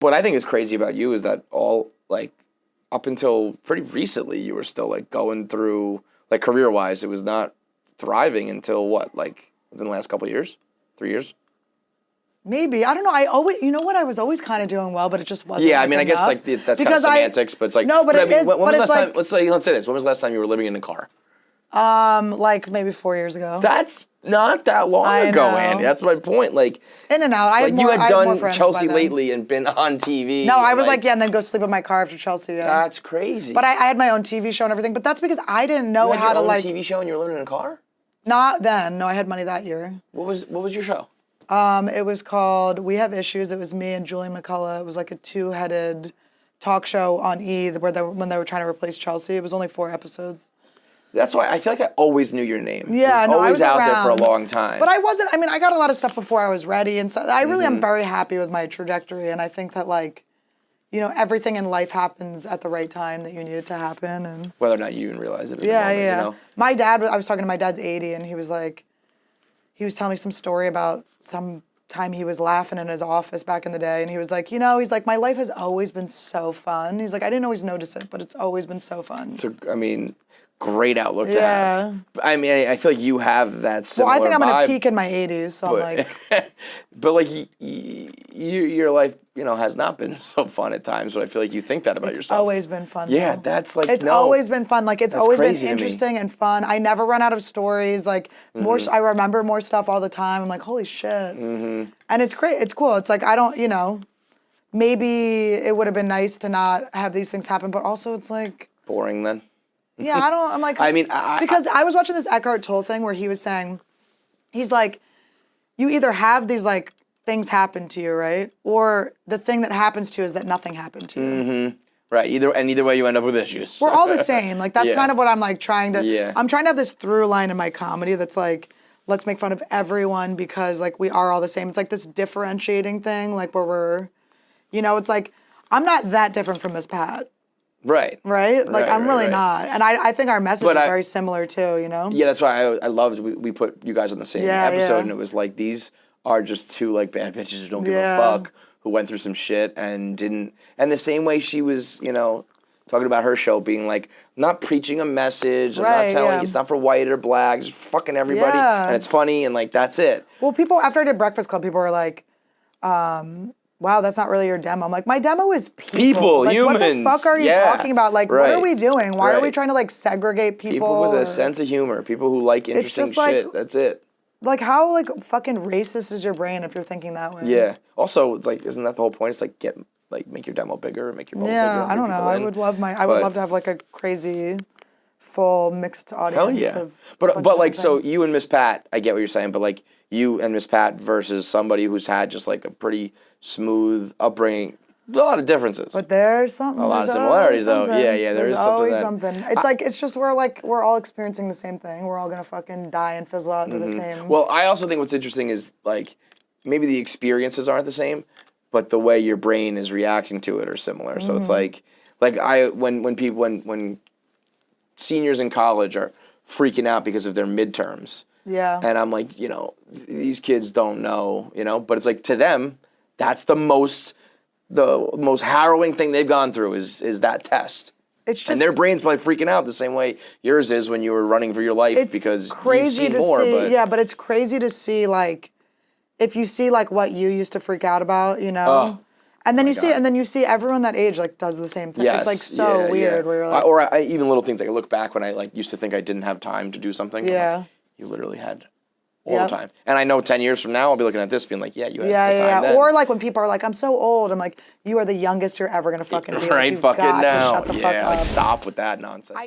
what I think is crazy about you is that all, like, up until pretty recently, you were still, like, going through, like, career-wise, it was not thriving until what, like, within the last couple of years? 3 years? Maybe. I don't know. I always, you know what? I was always kind of doing well, but it just wasn't. Yeah, I mean, I guess, enough. like, that's kind of semantics, but it's like... No, but it is, when was but it's last like... time, let's say this. When was the last time you were living in a car? Like, maybe 4 years ago. That's not that long ago, Andy. That's my point. Like... In and out. You had done Chelsea lately and been on TV. No, I was like, yeah, and then go sleep in my car after Chelsea. Yeah. That's crazy. But I had my own TV show and everything, but that's because I didn't know how to, like... You had your own TV show and you were living in a car? Not then. No, I had money that year. What was your show? It was called We Have Issues. It was me and Julie McCullough. It was like a two-headed talk show on E! When they were trying to replace Chelsea. It was only 4 episodes. That's why I feel like I always knew your name. Yeah, no, I was out around there for a long time. But I wasn't. I mean, I got a lot of stuff before I was ready, and so I really am very happy with my trajectory. And I think that, like, you know, everything in life happens at the right time that you need it to happen, and whether or not you even realize it. Yeah, moment, yeah. You know? My dad. I was talking to my dad's 80, and he was telling me some story about some time he was laughing in his office back in the day, and he was like, you know, he's like, my life has always been so fun. He's like, I didn't always notice it, but it's always been so fun. So, I mean, great outlook to have. I mean, I feel like you have that similar Well, I think I'm vibe, going to peak in my 80s, so I'm like... But, like, your life, you know, has not been so fun at times, but I feel like you think that about yourself. It's always been fun, Yeah, though. that's like, It's always been fun. Like, it's always been crazy to me. interesting and fun. I never run out of stories. Like, I remember more stuff all the time. I'm like, holy shit. And it's great. It's cool. It's like, I don't, you know, maybe it would have been nice to not have these things happen, but also it's like... Boring, then? Yeah, I'm like... I mean, because I was watching this Eckhart Tolle thing where he was saying, he's like, you either have these, like, things happen to you, right? Or the thing that happens to you is that nothing happened to you. Right. Either way, you end up with issues. We're all the same. Like, that's kind of what I'm, like, trying to... Yeah. I'm trying to have this through line in my comedy that's, like, let's make fun of everyone because, like, we are all the same. It's, like, this differentiating thing, like, where we're... You know, it's, like, I'm not that different from Miss Pat. Right. Right? Like, I'm really not. And I think our message is very similar, too, you know? Yeah, that's why I loved we put you guys on the same episode, and it was like, these are just two, like, bad bitches who don't give a fuck, who went through some shit and didn't... And the same way she was, you know, talking about her show being like, not preaching a message, and not telling you it's not for white or black, just fucking everybody, and it's funny, and, like, that's it. Well, people, after I did Breakfast Club, people were like, wow, that's not really your demo. I'm like, my demo is people. Like, humans. What the fuck are you talking about? Like, what are we doing? Why are we trying to, like, segregate people? People with a sense of humor. People who like interesting shit. Like, that's it. Like, how, like, fucking racist is your brain if you're thinking that way? Yeah. Also, it's like, isn't that the whole point? It's like, make your demo bigger, make your role bigger. Yeah, I don't know. I would love to have, like, a crazy, full, mixed audience. Hell yeah. But like, so you and Miss Pat, I get what you're saying, but, like, you and Miss Pat versus somebody who's had just, like, a pretty smooth upbringing. A lot of differences. But there's something. A lot of similarities, though. Yeah, there is always something. It's like, it's just, we're all experiencing the same thing. We're all gonna fucking die and fizzle out into the same. Well, I also think what's interesting is, like, maybe the experiences aren't the same, but the way your brain is reacting to it are similar. So it's like when seniors in college are freaking out because of their midterms. Yeah. And I'm like, you know, these kids don't know, you know, but it's like, to them, that's the most harrowing thing they've gone through is that test. It's just, and their brain's probably freaking out the same way yours is when you were running for your life because crazy you've seen more. But it's crazy to see, like, if you see, like, what you used to freak out about, you know, and then you see everyone that age, like, does the same thing. Yes, it's, like, so weird where you're like, or even little things. Like, I look back when I, like, used to think I didn't have time to do something. Yeah. Like, you literally had all the time. And I know 10 years from now, I'll be looking at this being like, you had the time then. Or, like, when people are like, I'm so old, I'm like, you are the youngest you're ever going to fucking be. Right, like, fucking now. Shut the fuck up. Like, stop with that nonsense.